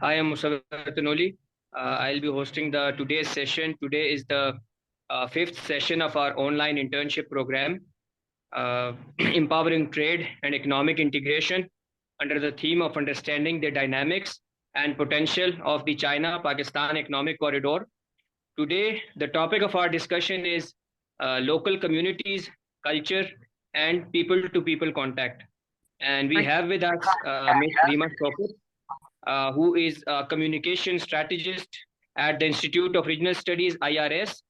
I am Musawwir Tanoli. I'll be hosting the today's session. Today is the fifth session of our online internship program, empowering trade and economic integration under the theme of understanding the dynamics and potential of the China-Pakistan economic corridor. Today, the topic of our discussion is local communities, culture, and people-to-people contact. And we have with us Ms. Reema Shaukat, who is a communication strategist at the Institute of Regional Studies, IRS,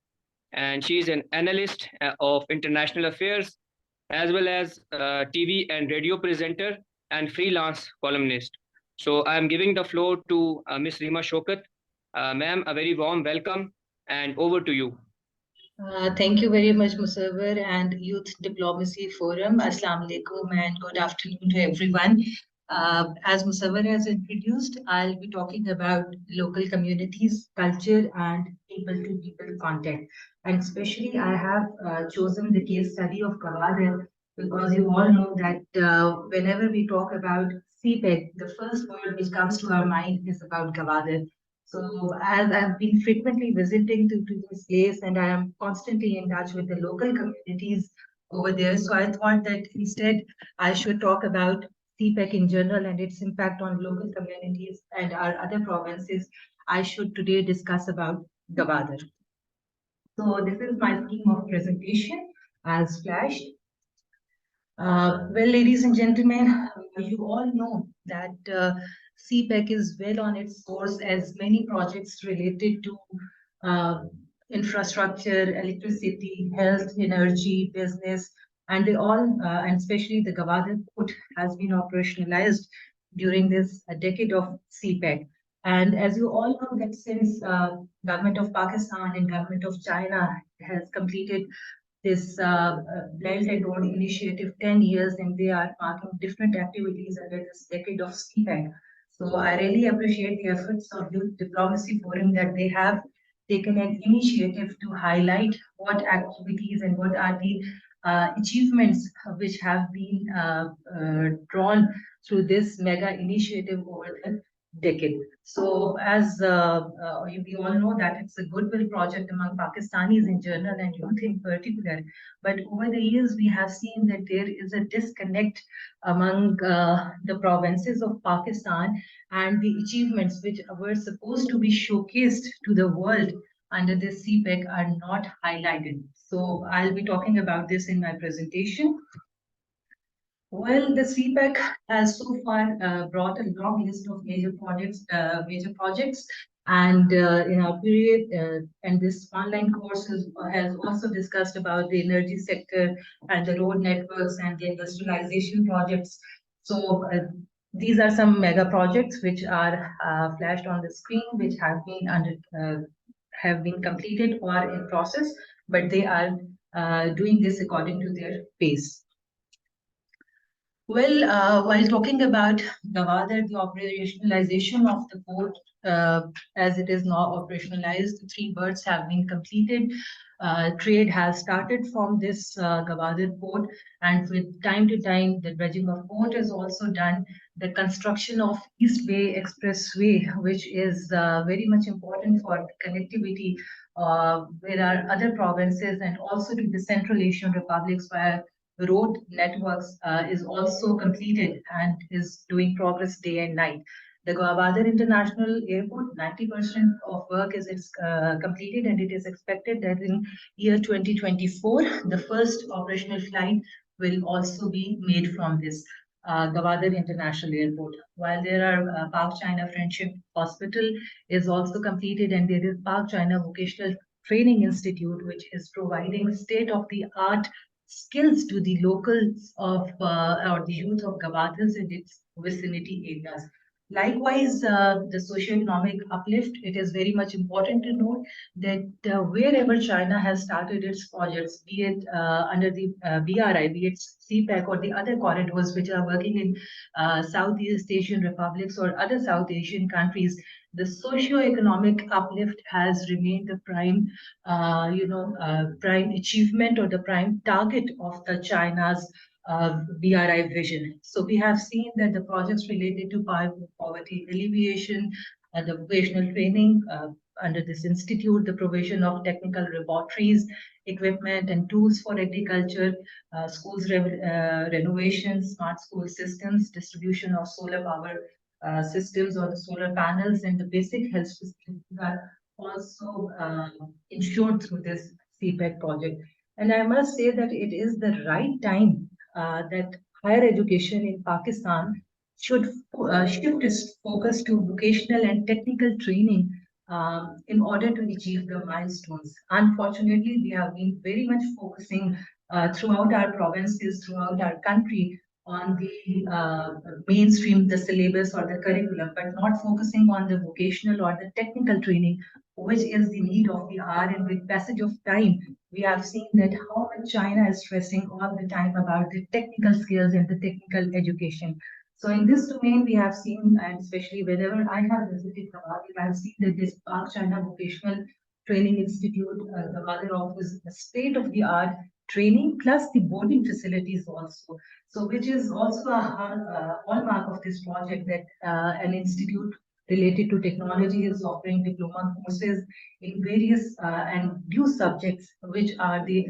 and she is an analyst of international affairs, as well as TV and radio presenter and freelance columnist. So I am giving the floor to Ms. Reema Shaukat. Ma'am, a very warm welcome, and over to you. Thank you very much, Musawwir and Youth Diplomacy Forum. Assalamu alaikum and good afternoon to everyone. As Musawwir has introduced, I'll be talking about local communities, culture, and people-to-people contact. And especially, I have chosen the case study of Gavadir because you all know that whenever we talk about CPEC, the first word which comes to our mind is about Gavadir. So as I've been frequently visiting to this place and I am constantly in touch with the local communities over there, so I thought that instead I should talk about CPEC in general and its impact on local communities and our other provinces. I should today discuss about Gavadir. So this is my scheme of presentation as flashed. Well, ladies and gentlemen, you all know that CPEC is well on its course as many projects related to infrastructure, electricity, health, energy, business, and they all, and especially the Gavadir port has been operationalized during this decade of CPEC. And as you all know that since government of Pakistan and government of China has completed this Belt and Road Initiative 10 years, and they are marking different activities under this decade of CPEC. So I really appreciate the efforts of Youth Diplomacy Forum that they have taken an initiative to highlight what activities and what are the achievements which have been drawn through this mega initiative over the decade. So as we all know that it's a goodwill project among Pakistanis in general and youth in particular. But over the years, we have seen that there is a disconnect among the provinces of Pakistan and the achievements which were supposed to be showcased to the world under this CPEC are not highlighted. So I'll be talking about this in my presentation. Well, the CPEC has so far brought a long list of major projects, and in our period, and this online course has also discussed about the energy sector and the road networks and the industrialization projects. So these are some mega projects which are flashed on the screen, which have been completed or in process, but they are doing this according to their pace. Well, while talking about Gavadir, the operationalization of the port, as it is now operationalized, 3 berths have been completed. Trade has started from this Gavadir port, and with time to time, the dredging of port is also done. The construction of East Bay Expressway, which is very much important for connectivity with our other provinces and also to the Central Asian republics where road networks is also completed and is doing progress day and night. The Gavadir International Airport, 90% of work is completed, and it is expected that in year 2024, the first operational flight will also be made from this Gavadir International Airport. While there are Pak-China Friendship Hospital is also completed, and there is Pak-China Vocational Training Institute, which is providing state-of-the-art skills to the locals of or the youth of Gavadir and its vicinity areas. Likewise, the socio-economic uplift, it is very much important to note that wherever China has started its projects, be it under the BRI, be it CPEC or the other corridors which are working in Southeast Asian republics or other South Asian countries, the socio-economic uplift has remained the prime, prime achievement or the prime target of the China's BRI vision. So we have seen that the projects related to poverty alleviation, the vocational training under this institute, the provision of technical laboratories, equipment and tools for agriculture, schools renovations, smart school systems, distribution of solar power systems or the solar panels, and the basic health systems are also ensured through this CPEC project. And I must say that it is the right time that higher education in Pakistan should shift its focus to vocational and technical training in order to achieve the milestones. Unfortunately, we have been very much focusing throughout our provinces, throughout our country, on the mainstream, the syllabus or the curriculum, but not focusing on the vocational or the technical training, which is the need of the hour. And with passage of time, we have seen that how much China is stressing all the time about the technical skills and the technical education. So in this domain, we have seen, and especially whenever I have visited Gawalior, I have seen that this Park China Vocational Training Institute, Gawalior offers a state-of-the-art training plus the boarding facilities also. So which is also a hallmark of this project, that an institute related to technology is offering diploma courses in various and new subjects, which are the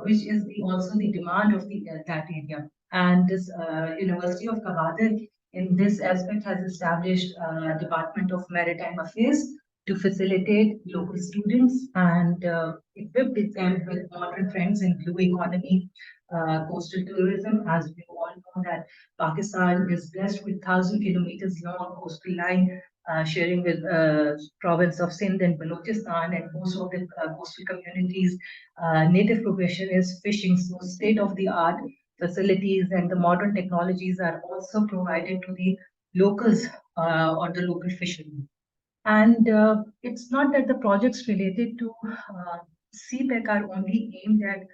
which is the also the demand of the that area. And this University of Gawalior in this aspect has established Department of Maritime Affairs to facilitate local students and equip them with modern trends in blue economy, coastal tourism. As we all know that Pakistan is blessed with 1,000 kilometers long coastal line, sharing with province of Sindh and Balochistan, and most of the coastal communities. Native profession is fishing, so state-of-the-art facilities and the modern technologies are also provided to the locals or the local fishermen. And it's not that the projects related to CPEC are only aimed at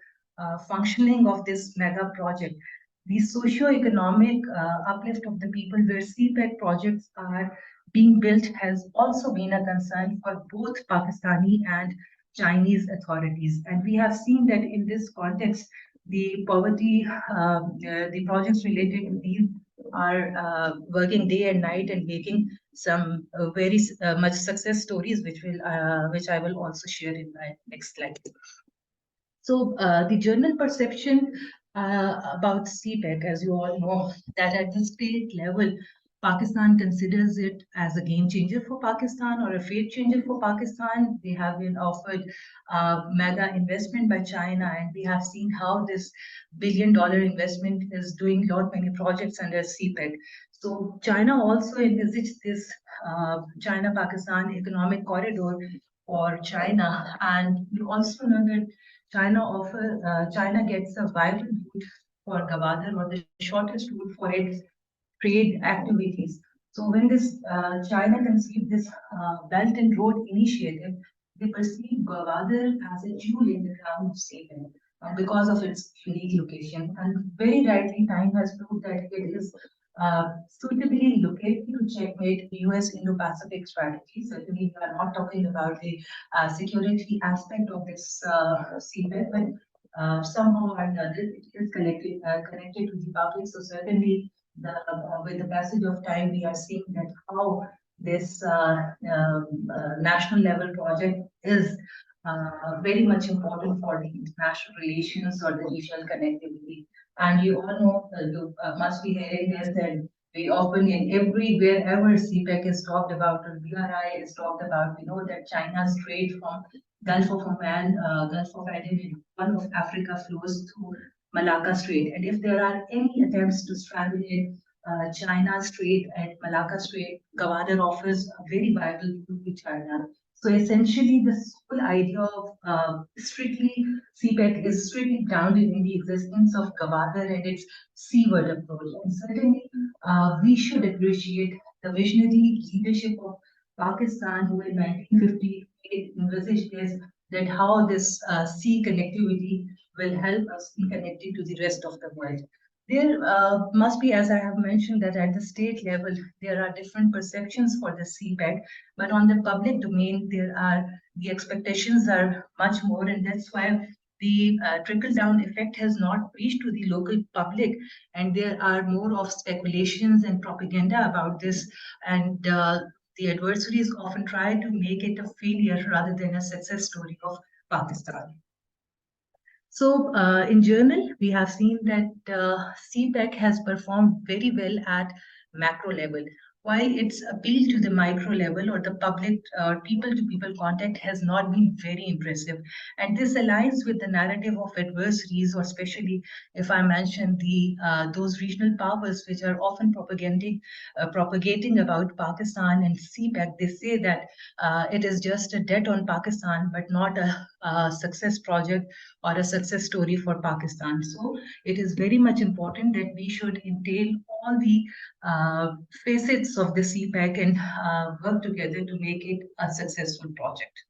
functioning of this mega project. The socio-economic uplift of the people where CPEC projects are being built has also been a concern for both Pakistani and Chinese authorities. And we have seen that in this context, the poverty, the projects related to these are working day and night and making some very much success stories, which I will also share in my next slide. So the general perception about CPEC, as you all know, that at the state level, Pakistan considers it as a game changer for Pakistan or a fate changer for Pakistan. They have been offered mega investment by China, and we have seen how this billion-dollar investment is doing lot many projects under CPEC. So China also envisaged this China-Pakistan economic corridor for China, and you also know that China gets a vibrant route for Gawad or the shortest route for its trade activities. So when this China conceived this Belt and Road Initiative, they perceived Gawad as a jewel in the crown of Satan because of its unique location. And very rightly, time has proved that it is suitably located to checkmate US Indo-Pacific strategy. Certainly, we are not talking about the security aspect of this CPEC, but somehow or another it is connected to the public. So certainly, with the passage of time, we are seeing that how this national level project is very much important for the international relations or the regional connectivity. And you all know, you must be hearing this, that we often in wherever CPEC is talked about or BRI is talked about, we know that China's trade from Gulf of Oman, Gulf of Aden, and one of Africa flows through Malacca Strait. And if there are any attempts to strangulate China's trade at Malacca Strait, Gawad offers a very viable route to China. So essentially, the whole idea of strictly CPEC is strictly grounded in the existence of Gawad and its seaward approach. And certainly, we should appreciate the visionary leadership of Pakistan, who in 1950 envisaged this, that how this sea connectivity will help us be connected to the rest of the world. There must be, as I have mentioned, that at the state level, there are different perceptions for the CPEC, but on the public domain, the expectations are much more, and that's why the trickle-down effect has not reached to the local public, and there are more of speculations and propaganda about this, and the adversaries often try to make it a failure rather than a success story of Pakistan. So in general, we have seen that CPEC has performed very well at macro level, while its appeal to the micro level or the public people-to-people contact has not been very impressive. And this aligns with the narrative of adversaries, or especially if I mention the those regional powers which are often propagating about Pakistan and CPEC. They say that it is just a debt on Pakistan, but not a success project or a success story for Pakistan. So it is very much important that we should entail all the facets of the CPEC and work together to make it a successful project.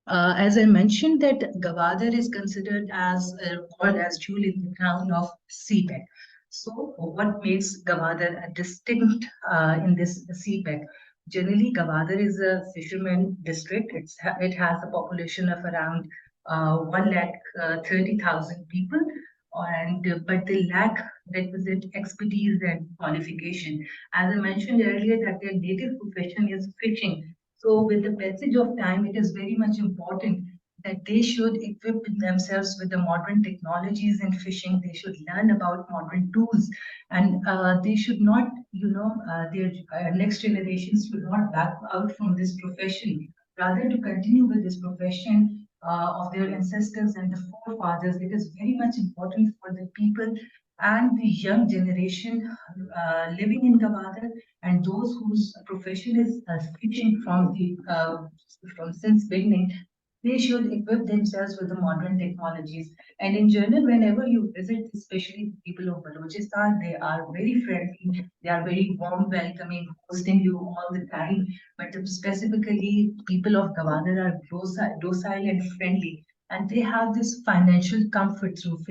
As I mentioned, that Gwadar is considered as called as jewel in the crown of CPEC. So what makes Gwadar a distinct in this CPEC? Generally, Gwadar is a fisherman district. It has a population of around 1,30,000 people, but they lack requisite expertise and qualification. As I mentioned earlier, that their native profession is fishing. So with the passage of time, it is very much important that they should equip themselves with the modern technologies in fishing. They should learn about modern tools, and they should not, their next generations should not back out from this profession. Rather, to continue with this profession of their ancestors and the forefathers, it is very much important for the people and the young generation living in Gwadar and those whose profession is fishing from since beginning. They should equip themselves with the modern technologies. And in general, whenever you visit, especially the people of Balochistan, they are very friendly. They are very warm, welcoming, hosting you all the time. But specifically, people of Gwadar are docile and friendly. And they have this financial comfort through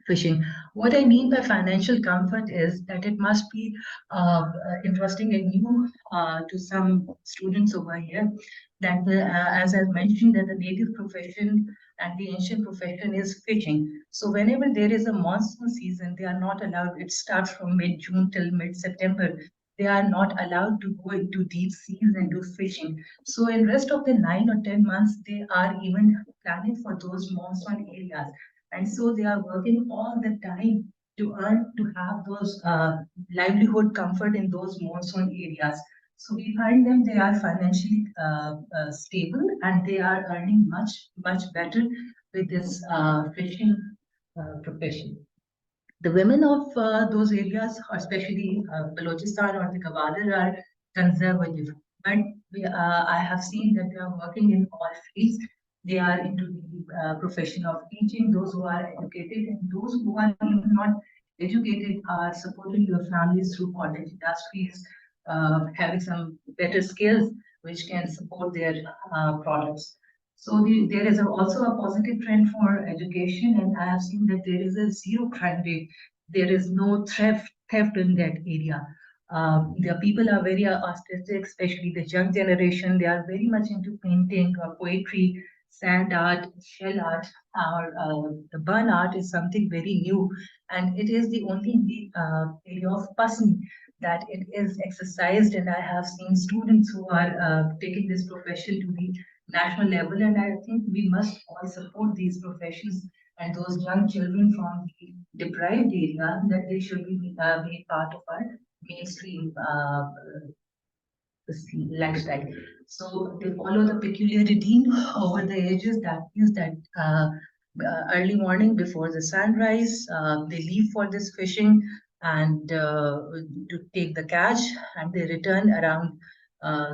fishing. What I mean by financial comfort is that it must be interesting and new to some students over here that, as I mentioned, that the native profession and the ancient profession is fishing. So whenever there is a monsoon season, they are not allowed. It starts from mid-June till mid-September. They are not allowed to go into deep seas and do fishing. So in rest of the 9 or 10 months, they are even planning for those monsoon areas, and so they are working all the time to earn, to have those livelihood comfort in those monsoon areas. So we find them, they are financially stable, and they are earning much better with this fishing profession. The women of those areas, especially Balochistan or the Gwadar, are conservative. But I have seen that they are working in all fields. They are into the profession of teaching, those who are educated, and those who are even not educated are supporting their families through cottage industries, having some better skills which can support their products. So there is also a positive trend for education, and I have seen that there is a zero crime rate. There is no theft in that area. The people are very artistic, especially the young generation. They are very much into painting, poetry, sand art, shell art, or the burn art is something very new, and it is the only area of pasni that it is exercised. And I have seen students who are taking this profession to the national level, and I think we must all support these professions and those young children from the deprived area, that they should be made part of our mainstream lifestyle. So they follow the peculiar routine over the ages. That is that early morning before the sunrise, they leave for this fishing and to take the catch, and they return around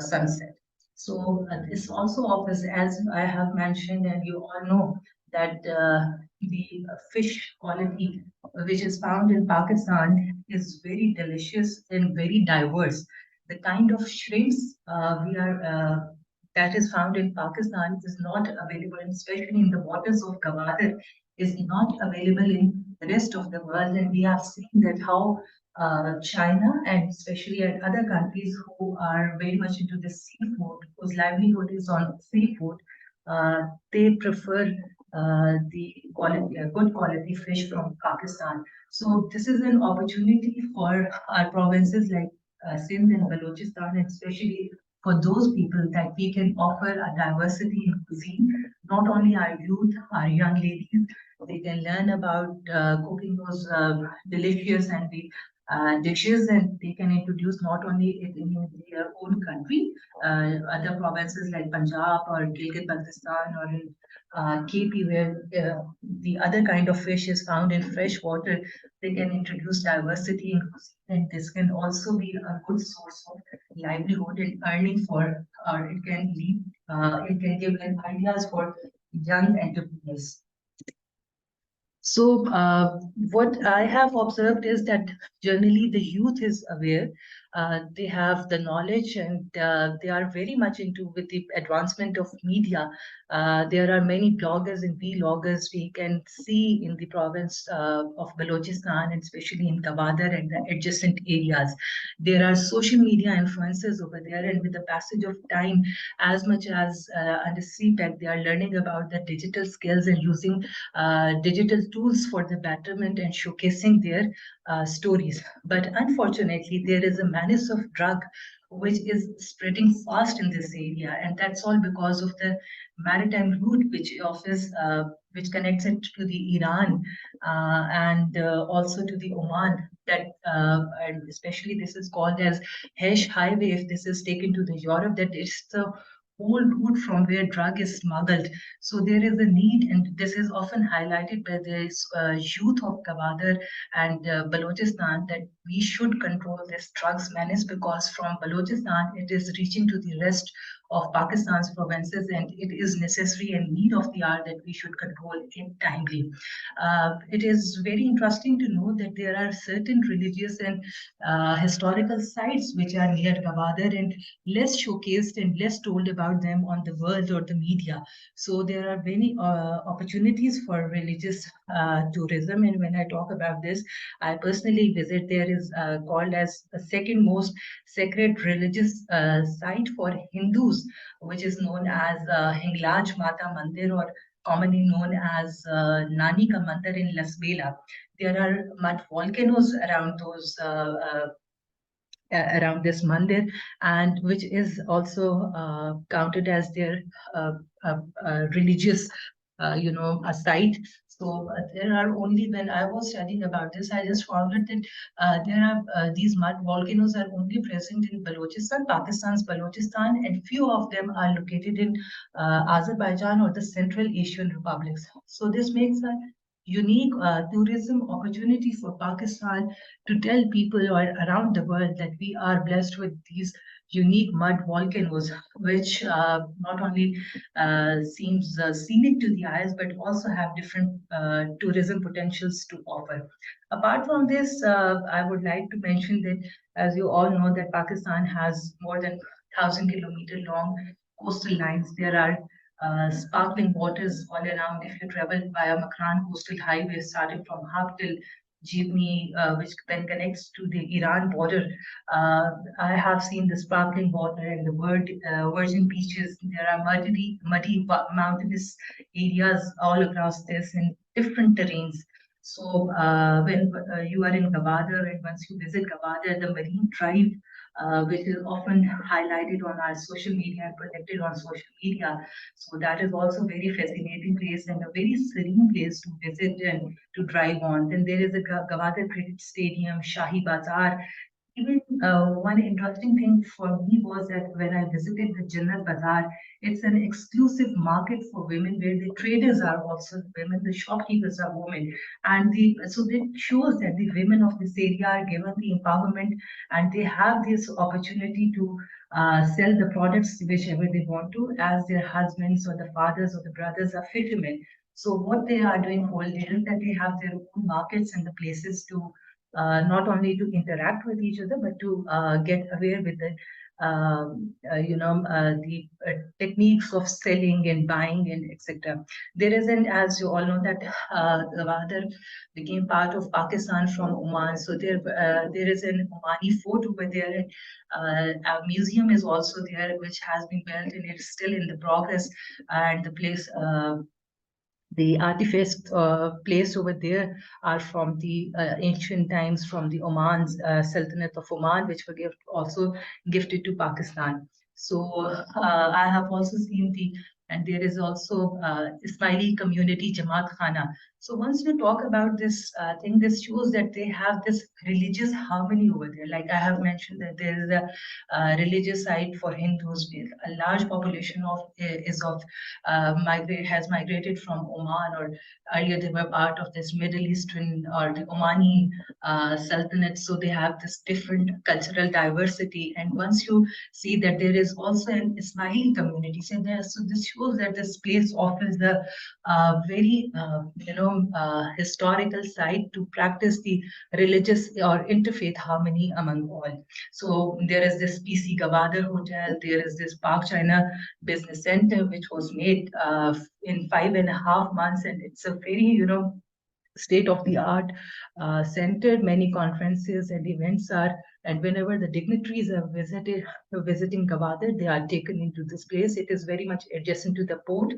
sunset. So this also offers, as I have mentioned, and you all know, that the fish quality which is found in Pakistan is very delicious and very diverse. The kind of shrimps that is found in Pakistan is not available, especially in the waters of Gwadar, is not available in the rest of the world. And we have seen that how China and especially at other countries who are very much into the seafood, whose livelihood is on seafood, they prefer the quality, good quality fish from Pakistan. So this is an opportunity for our provinces like Sindh and Balochistan, and especially for those people that we can offer a diversity in cuisine. Not only our youth, our young ladies, they can learn about cooking those delicious and dishes, and they can introduce not only it in their own country, other provinces like Punjab or Gilgit-Baltistan or in KP, where the other kind of fish is found in fresh water. They can introduce diversity in cuisine, and this can also be a good source of livelihood and earning for, or it can give them ideas for young entrepreneurs. So what I have observed is that generally the youth is aware. They have the knowledge, and they are very much into with the advancement of media. There are many bloggers and vloggers we can see in the province of Balochistan, and especially in Gwadar and the adjacent areas. There are social media influencers over there, and with the passage of time, as much as under CPEC, they are learning about the digital skills and using digital tools for the betterment and showcasing their stories. But unfortunately, there is a menace of drug which is spreading fast in this area, and that's all because of the maritime route which connects it to the Iran and also to the Oman. And especially this is called as Hesh Highway. If this is taken to the Europe, that it's the whole route from where drug is smuggled. So there is a need, and this is often highlighted by the youth of Gwadar and Balochistan, that we should control this drugs menace, because from Balochistan it is reaching to the rest of Pakistan's provinces, and it is necessary and need of the hour that we should control it timely. It is very interesting to know that there are certain religious and historical sites which are near Gwadar and less showcased and less told about them on the world or the media. So there are many opportunities for religious tourism. And when I talk about this, I personally visit. There is called as the second most sacred religious site for Hindus, which is known as Hinglaj Mata Mandir, or commonly known as Nani Ka Mandir in Lasbela. There are mud volcanoes around those around this mandir, and which is also counted as their religious, a site. So there are only, when I was studying about this, I just found out that there are these mud volcanoes are only present in Balochistan, Pakistan's Balochistan, and few of them are located in Azerbaijan or the Central Asian republics. So this makes a unique tourism opportunity for Pakistan to tell people around the world that we are blessed with these unique mud volcanoes, which not only seems scenic to the eyes, but also have different tourism potentials to offer. Apart from this, I would like to mention that, as you all know, that Pakistan has more than 1,000-kilometer long coastal lines. There are sparkling waters all around. If you travel via Makran Coastal Highway, starting from Hab till Jeepney, which then connects to the Iran border, I have seen the sparkling water and the virgin beaches. There are muddy mountainous areas all across this in different terrains. So when you are in Gwadar, and once you visit Gwadar, the Marine Drive, which is often highlighted on our social media and projected on social media. So that is also very fascinating place and a very serene place to visit and to drive on. Then there is a Gwadar Cricket Stadium, Shahi Bazaar. Even one interesting thing for me was that when I visited the Jannat Bazaar, it's an exclusive market for women where the traders are also women, the shopkeepers are women. And so that shows that the women of this area are given the empowerment, and they have this opportunity to sell the products whichever they want to, as their husbands or the fathers or the brothers are fishermen. So what they are doing whole day is that they have their own markets and the places to not only to interact with each other, but to get aware with the techniques of selling and buying and etc. There is an, as you all know, that Gwadar became part of Pakistan from Oman. So there is an Omani fort over there. A museum is also there, which has been built and it's still in the progress. And the place The artifacts placed over there are from the ancient times, from the Oman's Sultanate of Oman, which were also gifted to Pakistan. So I have also seen and there is also Ismaili community Jamaat Khana. So once we talk about this thing, this shows that they have this religious harmony over there. Like I have mentioned that there is a religious site for Hindus. A large population has migrated from Oman, or earlier they were part of this Middle Eastern or the Omani Sultanate. So they have this different cultural diversity. And once you see that there is also an Ismaili community, so this shows that this place offers the very historical site to practice the religious or interfaith harmony among all. So there is this PC Gawada Hotel, there is this Park China Business Center, which was made in 5.5 months, and it's a very state of the art center. Many conferences and events are, and whenever the dignitaries are visiting Gwadar, they are taken into this place. It is very much adjacent to the port.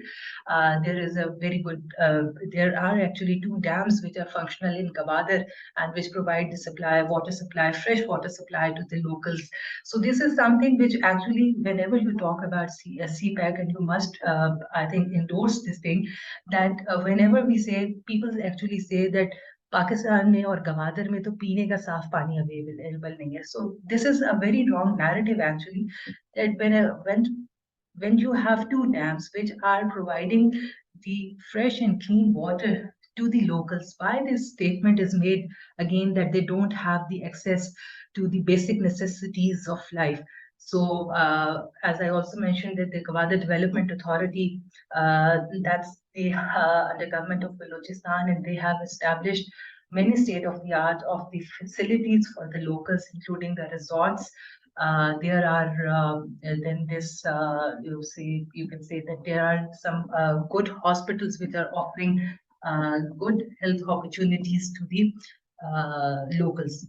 There is a very good, there are actually 2 dams which are functional in Gwadar and which provide the supply, water supply, fresh water supply to the locals. So this is something which actually, whenever you talk about CPEC, and you must, I think, endorse this thing, that whenever we say, people actually say that Pakistan में और गवादर में तो पीने का साफ पानी available नहीं है. So this is a very wrong narrative actually, that when you have 2 dams which are providing the fresh and clean water to the locals, why this statement is made again that they don't have the access to the basic necessities of life. So as I also mentioned, that the Gwadar Development Authority, that's the government of Balochistan, and they have established many state-of-the-art of the facilities for the locals, including the resorts. There are then this you can say that there are some good hospitals which are offering good health opportunities to the locals.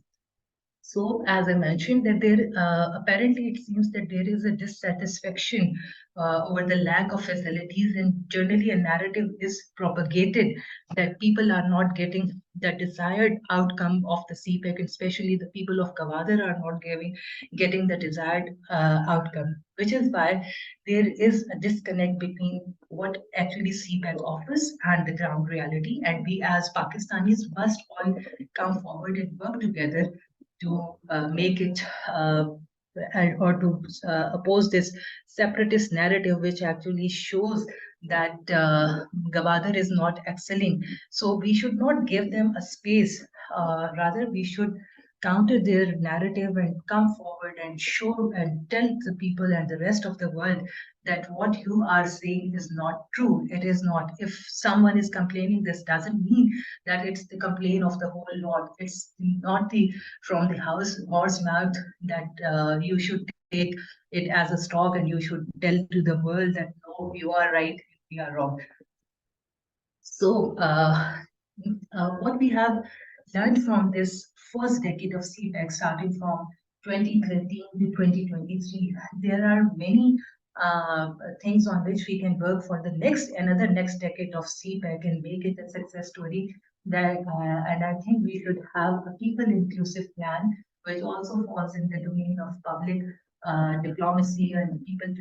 So, as I mentioned, that there apparently it seems that there is a dissatisfaction over the lack of facilities, and generally a narrative is propagated that people are not getting the desired outcome of the CPEC, especially the people of Gwadar are not getting the desired outcome, which is why there is a disconnect between what actually CPEC offers and the ground reality. And we as Pakistanis must all come forward and work together to make it or to oppose this separatist narrative, which actually shows that Gawada is not excelling. So we should not give them a space. Rather, we should counter their narrative and come forward and show and tell the people and the rest of the world that what you are saying is not true. It is not. If someone is complaining, this doesn't mean that it's the complaint of the whole lot. It's not the from the horse mouth that you should take it as a stock and you should tell to the world that no, you are right, we are wrong. So what we have learned from this first decade of CPEC, starting from 2013 to 2023, there are many things on which we can work for the another next decade of CPEC and make it a success story. And I think we should have a people inclusive plan, which also falls in the domain of public diplomacy and people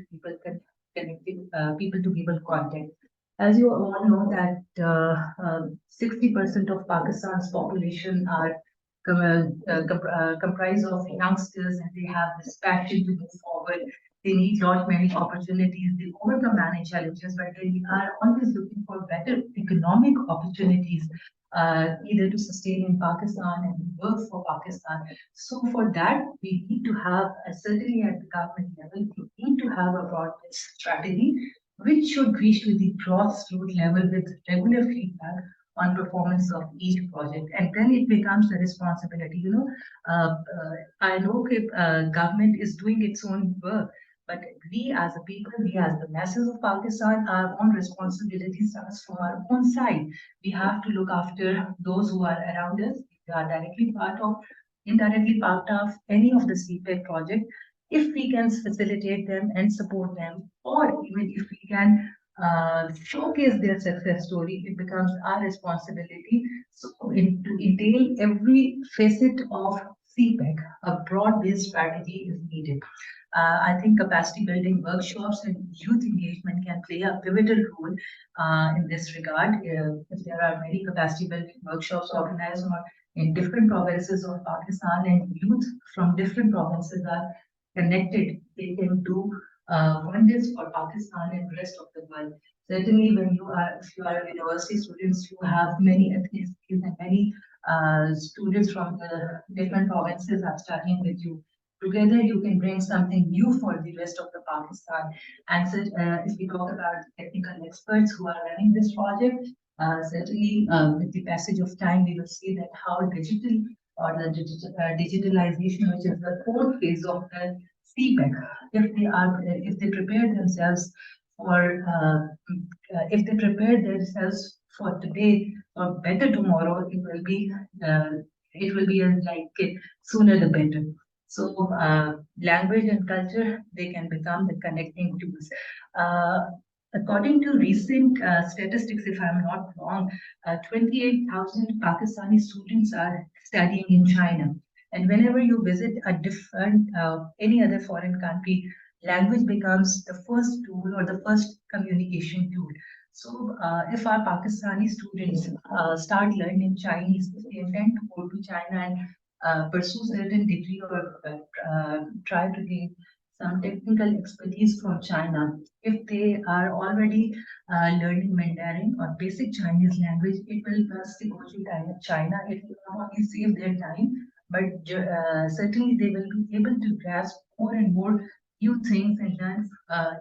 to people contact. As you all know that 60% of Pakistan's population are comprised of youngsters, and they have this passion to move forward. They need lot many opportunities. They overcome many challenges, but they are always looking for better economic opportunities, either to sustain in Pakistan and work for Pakistan. So for that, we need to have, certainly at the government level, we need to have a broad-based strategy which should reach to the grassroots level with regular feedback on performance of each project, and then it becomes a responsibility. I know government is doing its own work, but we as a people, we as the masses of Pakistan, our own responsibility starts from our own side. We have to look after those who are around us. They are directly part of, indirectly part of any of the CPEC project. If we can facilitate them and support them, or even if we can showcase their success story. It becomes our responsibility. So, to entail every facet of CPEC, a broad-based strategy is needed. I think capacity building workshops and youth engagement can play a pivotal role in this regard. If there are many capacity building workshops organized in different provinces of Pakistan, and youth from different provinces are connected, they can do wonders for Pakistan and rest of the world. Certainly, if you are a university students, you have many ethnicities and many students from the different provinces are studying with you. Together, you can bring something new for the rest of the Pakistan. And so, if we talk about technical experts who are running this project, certainly with the passage of time, we will see that how digital or the digitalization, which is the core phase of the CPEC, if they prepare themselves for, if they prepare themselves for today or better tomorrow, uh, it will be sooner the better. So language and culture, they can become the connecting tools. According to recent statistics, if I'm not wrong, 28,000 Pakistani students are studying in China. And whenever you visit a different, any other foreign country, language becomes the first tool or the first communication tool. So if our Pakistani students start learning Chinese, if they intend to go to China and pursue certain degree or try to gain some technical expertise from China. If they are already learning Mandarin or basic Chinese language, it will once they go to China, it will not only save their time, but certainly they will be able to grasp more and more new things and learn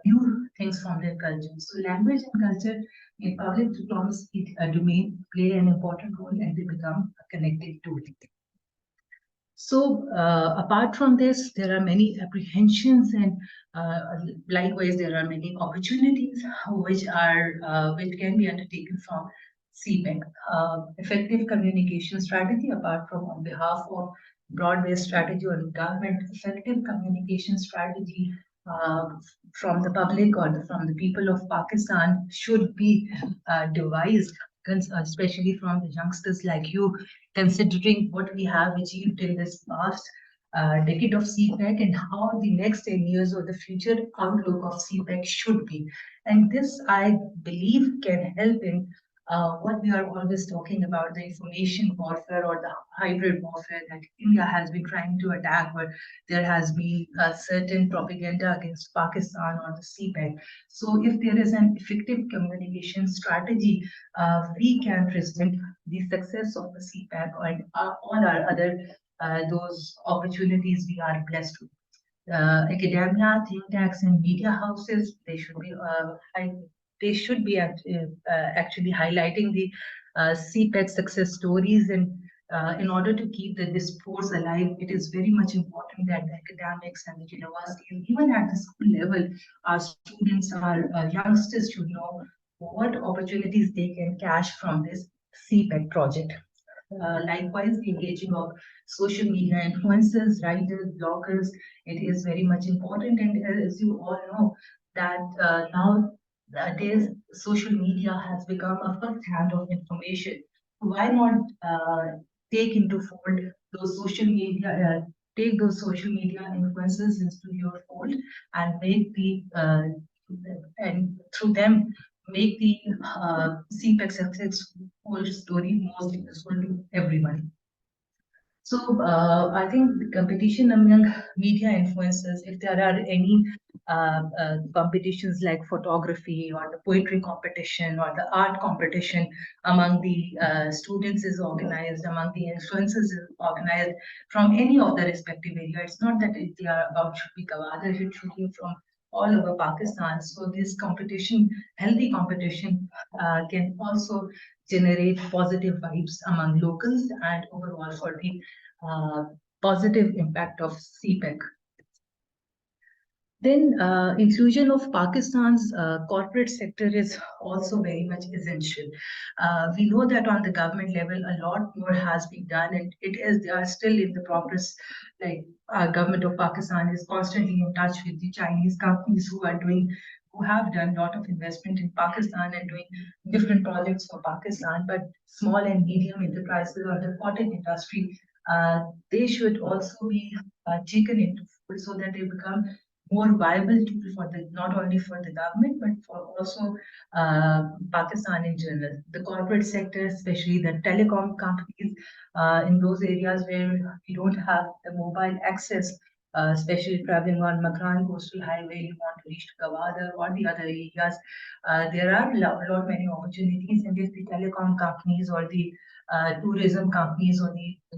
new things from their culture. So language and culture in public diplomacy domain play an important role and they become a connected tool. So apart from this, there are many apprehensions and likewise there are many opportunities which can be undertaken from CPEC. Effective communication strategy, apart from on behalf of broad-based strategy on government, effective communication strategy uh, from the public or from the people of Pakistan should be devised, especially from the youngsters like you, considering what we have achieved in this past decade of CPEC and how the next 10 years or the future outlook of CPEC should be. And this, I believe, can help in what we are always talking about, the information warfare or the hybrid warfare that India has been trying to attack, where there has been a certain propaganda against Pakistan or the CPEC. So if there is an effective communication strategy, we can present the success of the CPAC and all our other those opportunities we are blessed with. Academia, think tanks, and media houses, they should be actually highlighting the CPEC success stories. And in order to keep the discourse alive, it is very much important that the academics and the universities, even at the school level, our students, our youngsters should know what opportunities they can catch from this CPEC project. Likewise, the engaging of social media influencers, writers, bloggers, it is very much important. And as you all know, that nowadays social media has become a first hand of information. Why not take into fold those social media, take those social media influencers into your fold and make the and through them make the CPEC successful story most useful to everyone. So I think the competition among media influencers, if there are any competitions like photography or the poetry competition or the art competition among the students is organized, among the influencers is organized from any of the respective area. It's not that they are about should be Gawad, it should be from all over Pakistan. So this competition, healthy competition, can also generate positive vibes among locals and overall for the uh, positive impact of CPEC. Then inclusion of Pakistan's corporate sector is also very much essential. We know that on the government level, a lot more has been done, and they are still in the progress. Like government of Pakistan is constantly in touch with the Chinese companies who are doing who have done a lot of investment in Pakistan and doing different projects for Pakistan, but small and medium enterprises or the cottage industry, they should also be taken into fold so that they become more viable tool for the not only for the government but for also Pakistan in general. The corporate sector, especially the telecom companies, in those areas where you don't have the mobile access, especially traveling on Makran Coastal Highway, you want to reach Gwadar or the other areas, there are a lot many opportunities. And if the telecom companies or the tourism companies or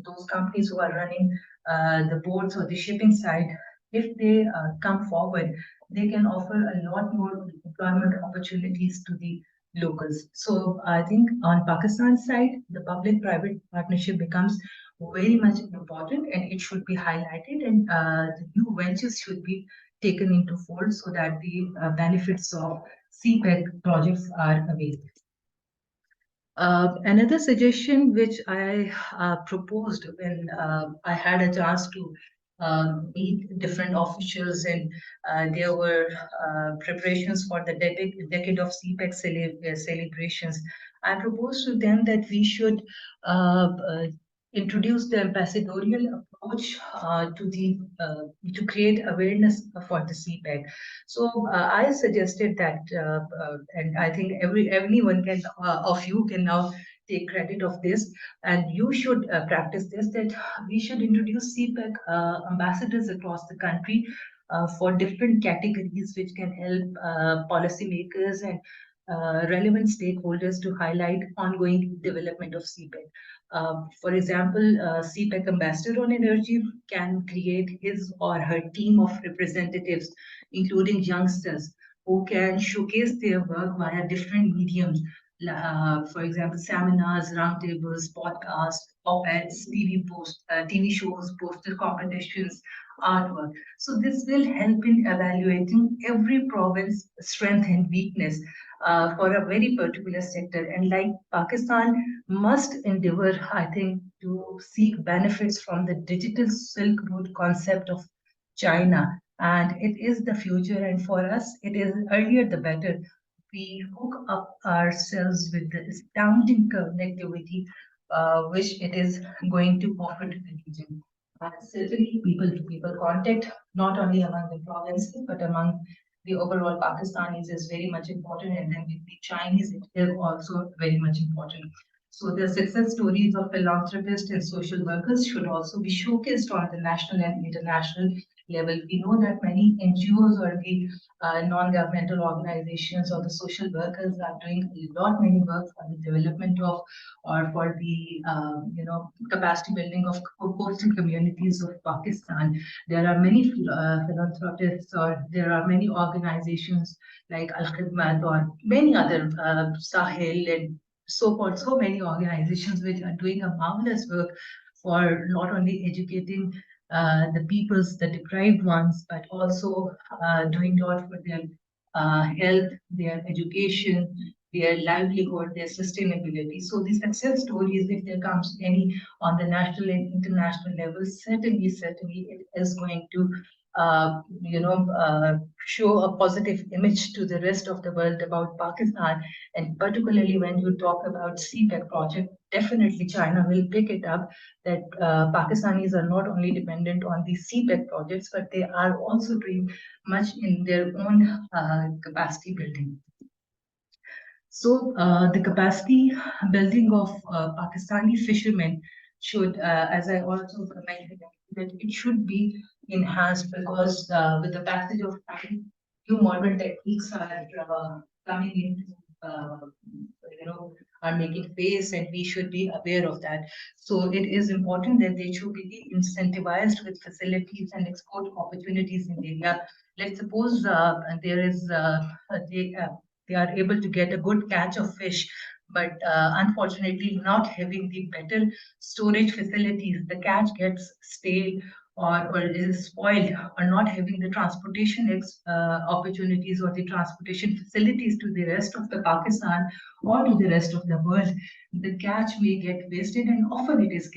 those companies who are running the boats or the shipping side, if they come forward, they can offer a lot more employment opportunities to the locals. So I think on Pakistan side, the public-private partnership becomes very much important and it should be highlighted, and the new ventures should be taken into fold so that the benefits of CPEC projects are available. Another suggestion which I proposed when I had a chance to meet different officials, and there were preparations for the decade of CPEC celebrations. I proposed to them that we should introduce the ambassadorial approach to create awareness for the CPEC. So I suggested that, and I think everyone can of you can now take credit of this, and you should practice this. That we should introduce CPEC ambassadors across the country for different categories, which can help policymakers and relevant stakeholders to highlight ongoing development of CPEC. For example, CPEC ambassador on energy can create his or her team of representatives, including youngsters, who can showcase their work via different mediums. For example, seminars, roundtables, podcasts, op-eds, TV shows, poster competitions, artwork. So this will help in evaluating every province's strength and weakness for a very particular sector. And like Pakistan must endeavor, I think, to seek benefits from the digital Silk Road concept of China. And it is the future. And for us, it is earlier the better. We hook up ourselves with the astounding connectivity which it is going to offer to the region. Certainly, people-to-people contact, not only among the provinces, but among the overall Pakistanis is very much important, and then with the Chinese, it is also very much important. So the success stories of philanthropists and social workers should also be showcased on the national and international level. We know that many NGOs or the non-governmental organizations or the social workers are doing a lot many work for the development of or for the capacity building of coastal communities of Pakistan. There are many philanthropists, or there are many organizations like Al Khidmat or many other Sahil and so forth, so many organizations which are doing a marvelous work for not only educating the peoples, the deprived ones, but also doing a lot for their health, their education, their livelihood, their sustainability. So the success stories, if there comes any on the national and international level, certainly it is going to show a positive image to the rest of the world about Pakistan. And particularly when you talk about CPEC project, definitely China will pick it up that Pakistanis are not only dependent on the CPEC projects, but they are also doing much in their own capacity building. So the capacity building of Pakistani fishermen should, as I also mentioned, that it should be enhanced, because with the passage of time, new modern techniques are coming into, are making face, and we should be aware of that. So it is important that they should be incentivized with facilities and export opportunities in the area. Let's suppose there is they are able to get a good catch of fish, but unfortunately not having the better storage facilities, the catch gets stale or is spoiled, or not having the transportation opportunities or the transportation facilities to the rest of the Pakistan or to the rest of the world, the catch may get wasted, and often it is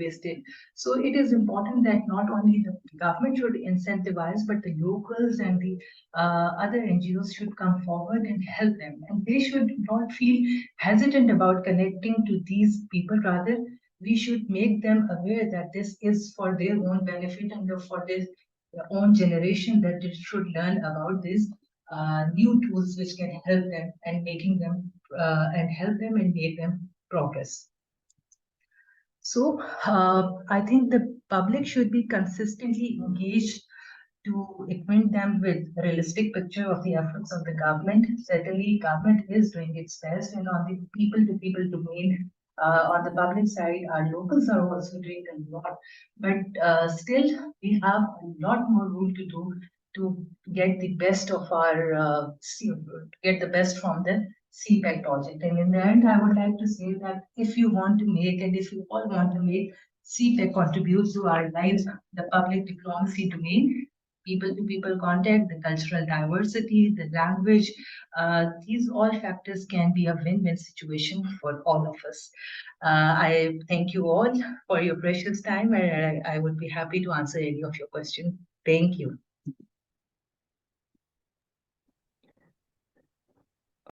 wasted. So it is important that not only the government should incentivize, but the locals and the other NGOs should come forward and help them. And they should not feel hesitant about connecting to these people. Rather, we should make them aware that this is for their own benefit and for their own generation, that they should learn about these new tools which can help them and help them and make them progress. So I think the public should be consistently engaged to acquaint them with a realistic picture of the efforts of the government. Certainly, government is doing its best, and on the people-to-people domain, on the public side, our locals are also doing a lot. But still, we have a lot more room to do to get the best of our get the best from the CPEC project. And in the end, I would like to say that if you want to make, and if you all want to make CPEC contribute to our lives, the public diplomacy domain, people-to-people contact, the cultural diversity, the language, these all factors can be a win-win situation for all of us. I thank you all for your precious time, and I would be happy to answer any of your questions. Thank you.